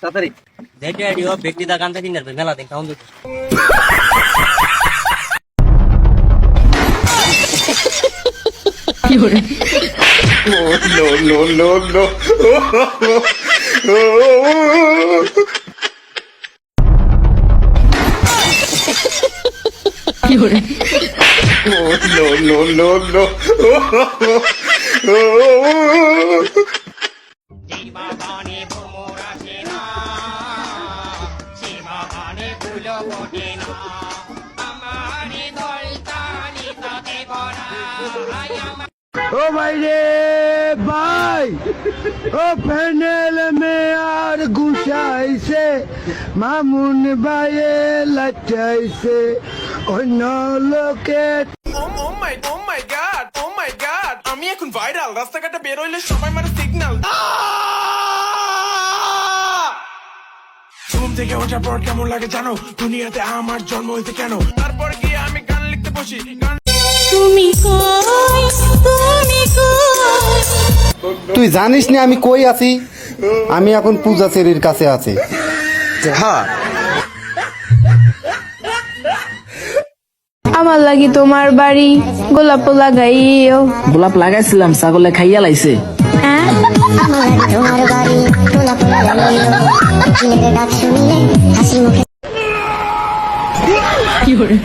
তাড়াতাড়ি দেখে আইডিও ব্যক্তি দা গান থেকে নিয়ে মেলা দিন কাউন দিতে কি হরে নো নো নো নো কি হরে নো নো নো নো ओ भाई रे भाई ओ पैनल में यार गुसाई से मामून भाई लचाई से অন্য লোকে ও মাই গড আমি এখন ভাইরাল রাস্তাঘাটে বের হইলে সবাই মারে সিগন্যাল ঘুম থেকে ওঠার পর কেমন লাগে জানো দুনিয়াতে আমার জন্ম হইতে কেন তারপর গিয়ে আমি গান লিখতে বসি তুমি কই তুই জানিস না আমি কই আছি? আমি এখন পূজা চেরির কাছে আছি। হ্যাঁ আমার লাগি তোমার বাড়ি গোলাপ লাগাইও। গোলাপ লাগাইছিলাম ছাগলে খাইয়া লাইছে। তোমার বাড়ি গোলাপ লাগাইও চিনের ডাক শুনলে হাসি মুখে কি করে